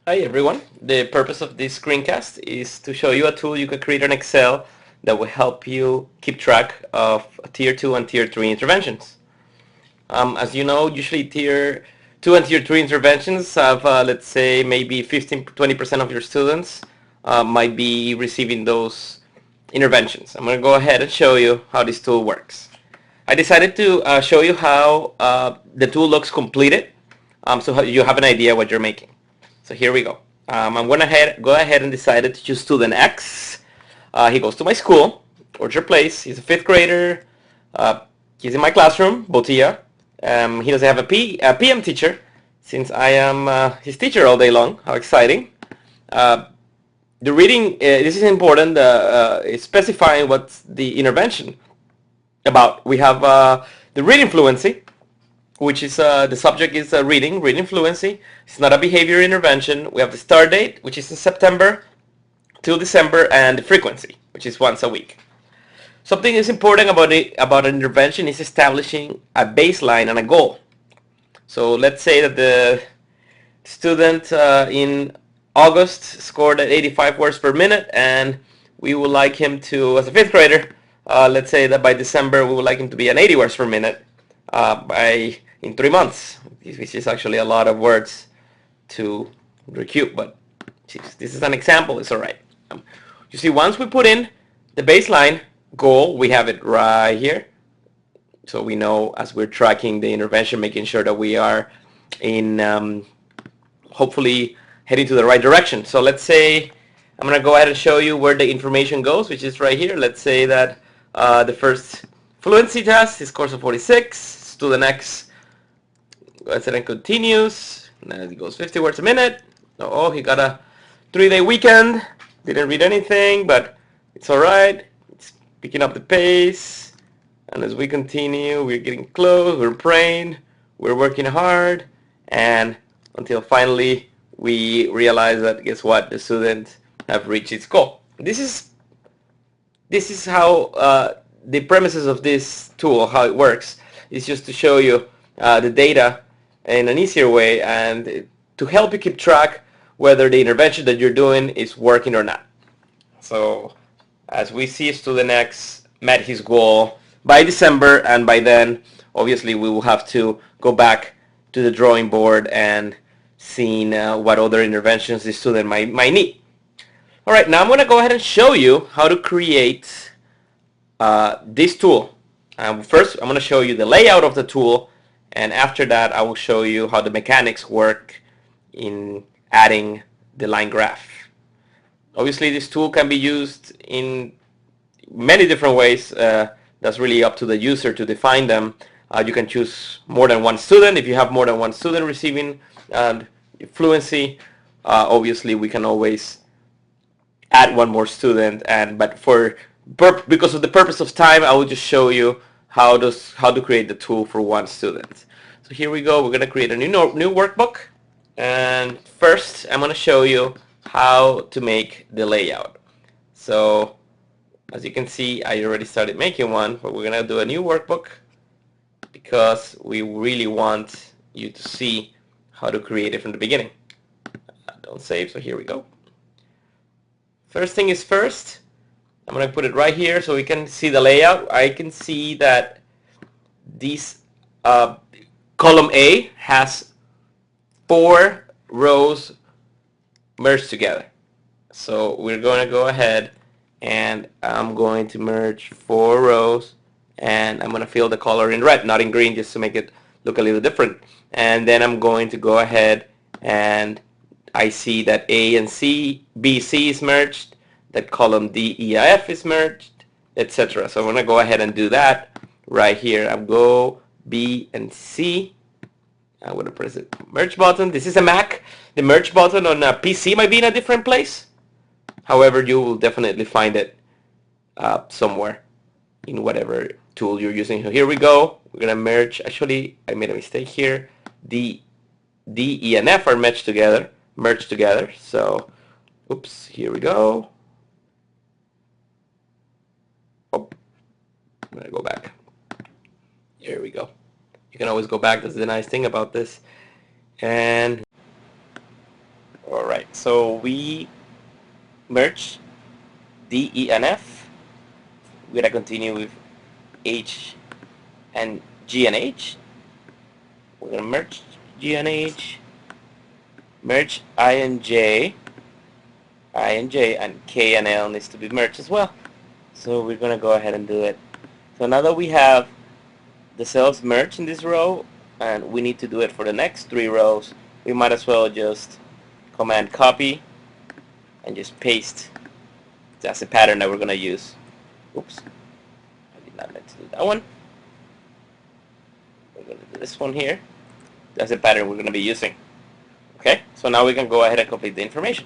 Hi everyone. The purpose of this screencast is to show you a tool you can create in Excel that will help you keep track of Tier 2 and Tier 3 interventions. As you know, usually Tier 2 and Tier 3 interventions have, let's say, maybe 15-20% of your students might be receiving those interventions. I'm going to go ahead and show you how this tool works. I decided to show you how the tool looks completed, so you have an idea what you're making. So here we go. I'm going to go ahead and decided to choose student X. He goes to my school, Orchard Place. He's a 5th grader. He's in my classroom, Botilla. He doesn't have a PM teacher since I am his teacher all day long. How exciting. The reading, this is important, is specifying what's the intervention about. We have the reading fluency, which is the subject is reading fluency. It's not a behavior intervention. We have the start date, which is in September till December, and the frequency, which is once a week. Something is important about an intervention is establishing a baseline and a goal. So let's say that the student in August scored at 85 words per minute, and we would like him to, as a 5th grader, let's say that by December we would like him to be an 80 words per minute in 3 months, which is actually a lot of words to recute, but geez, this is an example, it's alright. You see, once we put in the baseline goal, we have it right here. So we know as we're tracking the intervention, making sure that we are in hopefully heading to the right direction. So let's say I'm going to go ahead and show you where the information goes, which is right here. Let's say that the first fluency test, his scores of 46, student X goes ahead and continues. Now he goes 50 words a minute. Oh, he got a 3-day weekend. Didn't read anything, but it's alright. It's picking up the pace. And as we continue, we're getting close, we're praying, we're working hard, and until finally we realize that, guess what, the student have reached its goal. This is how the premises of this tool, how it works, is just to show you the data in an easier way and to help you keep track whether the intervention that you're doing is working or not. So as we see, student X met his goal by December, and by then obviously we will have to go back to the drawing board and seeing what other interventions the student might need. Alright, now I'm going to go ahead and show you how to create this tool. First I'm going to show you the layout of the tool, and after that I will show you how the mechanics work in adding the line graph. Obviously this tool can be used in many different ways. That's really up to the user to define them. You can choose more than one student. If you have more than one student receiving fluency, obviously we can always add one more student. But because of the purpose of time, I will just show you how to create the tool for one student. So here we go. We're going to create a new workbook, and first I'm going to show you how to make the layout. So as you can see, I already started making one, but we're going to do a new workbook because we really want you to see how to create it from the beginning. Don't save, so here we go. First thing is first, I'm going to put it right here so we can see the layout. I can see that this column A has 4 rows merged together. So we're going to go ahead and I'm going to merge 4 rows, and I'm going to fill the color in red, not in green, just to make it look a little different. And then I'm going to go ahead and I see that A and C, B, C is merged, that column D, E, F is merged, etc. So I'm going to go ahead and do that right here. I'll go B and C. I'm going to press the merge button. This is a Mac. The merge button on a PC might be in a different place. However, you will definitely find it somewhere in whatever tool you're using. So here we go. We're going to merge. Actually, I made a mistake here. D, E, and F are merged together. So, oops, here we go. Oh, I'm going to go back. Here we go. You can always go back. That's the nice thing about this. And Alright, so we merge D, E, and F. We're gonna continue with H and G and H. We're gonna merge G and H, merge I and J, and K and L needs to be merged as well. So we're gonna go ahead and do it. So now that we have the cells merged in this row, and we need to do it for the next 3 rows, we might as well just command copy and just paste. That's the pattern that we're gonna use. Oops, I did not meant to do that one. We're gonna do this one here. That's the pattern we're gonna be using. Okay, so now we can go ahead and complete the information.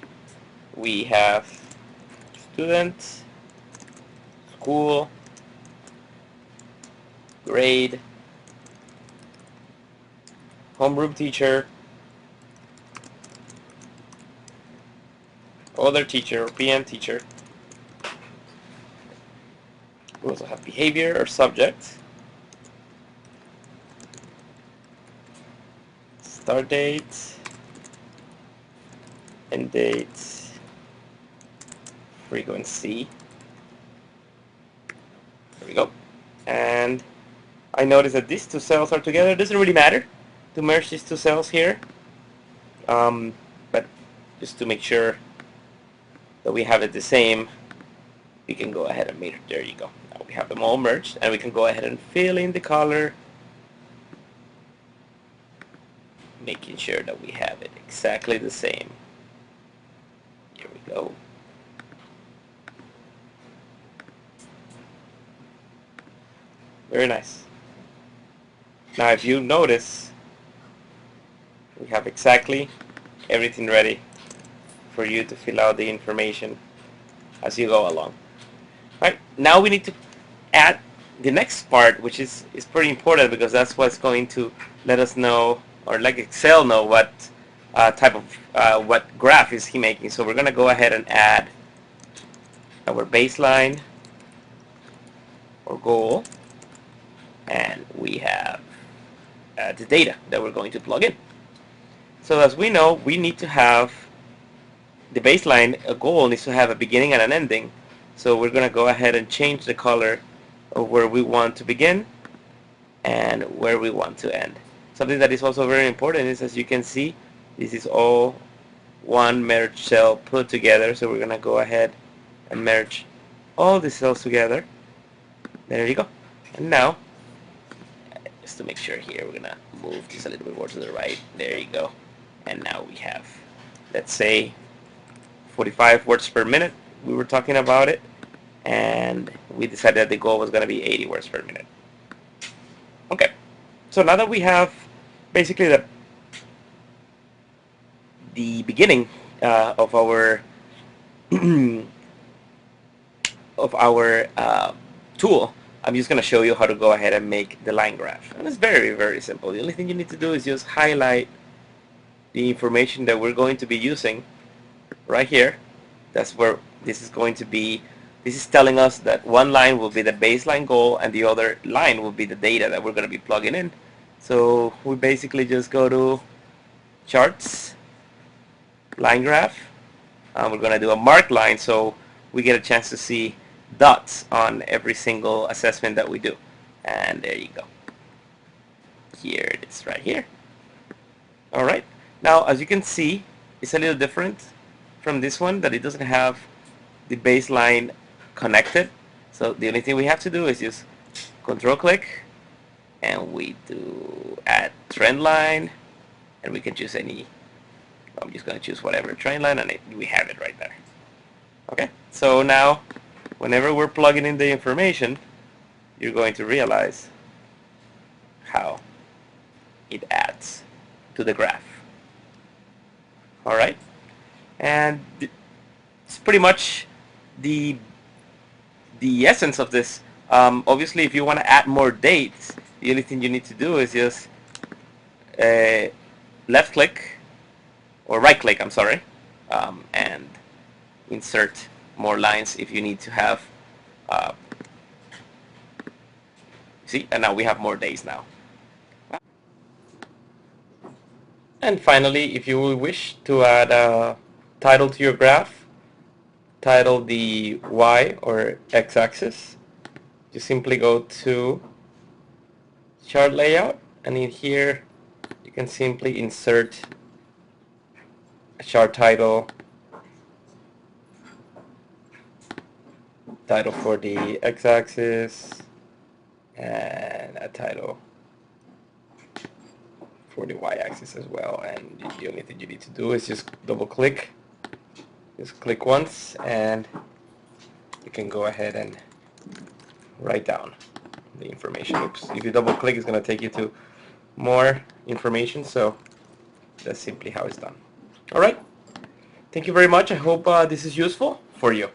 We have student, school, grade, homeroom teacher, other teacher, or PM teacher. We also have behavior or subject, start date, end date, frequency. There we go. And I notice that these 2 cells are together. It doesn't really matter to merge these 2 cells here, but just to make sure that we have it the same, we can go ahead and meter. There you go. Now we have them all merged, and we can go ahead and fill in the color, making sure that we have it exactly the same. Here we go. Very nice. Now if you notice, we have exactly everything ready for you to fill out the information as you go along. Alright, now we need to add the next part, which is pretty important, because that's what's going to let us know, or let Excel know, what type of what graph is he making. So we're going to go ahead and add our baseline or goal, and we have the data that we're going to plug in. So as we know, we need to have the baseline, a goal needs to have a beginning and an ending. So we're going to go ahead and change the color of where we want to begin and where we want to end. Something that is also very important is, as you can see, this is all one merged cell put together. So we're going to go ahead and merge all the cells together. There you go. And now, just to make sure here, we're going to move this a little bit more to the right. There you go. And now we have, let's say, 45 words per minute. We were talking about it, and we decided that the goal was going to be 80 words per minute. Okay, so now that we have basically the beginning of our tool, I'm just going to show you how to go ahead and make the line graph. And it's very, very simple. The only thing you need to do is just highlight the information that we're going to be using right here. That's where this is going to be. This is telling us that one line will be the baseline goal and the other line will be the data that we're going to be plugging in. So we basically just go to charts, line graph. We're going to do a marked line so we get a chance to see dots on every single assessment that we do. And there you go. Here it is right here. Alright. Now as you can see, it's a little different from this one, that it doesn't have the baseline connected. So the only thing we have to do is just control click, and we do add trend line, and we can choose any. I'm just going to choose whatever trend line, and we have it right there. Okay, so now whenever we're plugging in the information, you're going to realize how it adds to the graph. Alright, and it's pretty much the essence of this. Obviously, if you want to add more dates, the only thing you need to do is just left click, or right click, I'm sorry, and insert more lines if you need to have. See, and now we have more days now. And finally, if you wish to add a title to your graph, title the Y or X-axis, you simply go to chart layout, and in here you can simply insert a chart title for the X-axis, and a title for the Y-axis as well. And the only thing you need to do is just double click, just click once, and you can go ahead and write down the information. Oops, if you double click, it's going to take you to more information, so that's simply how it's done. Alright, thank you very much. I hope this is useful for you.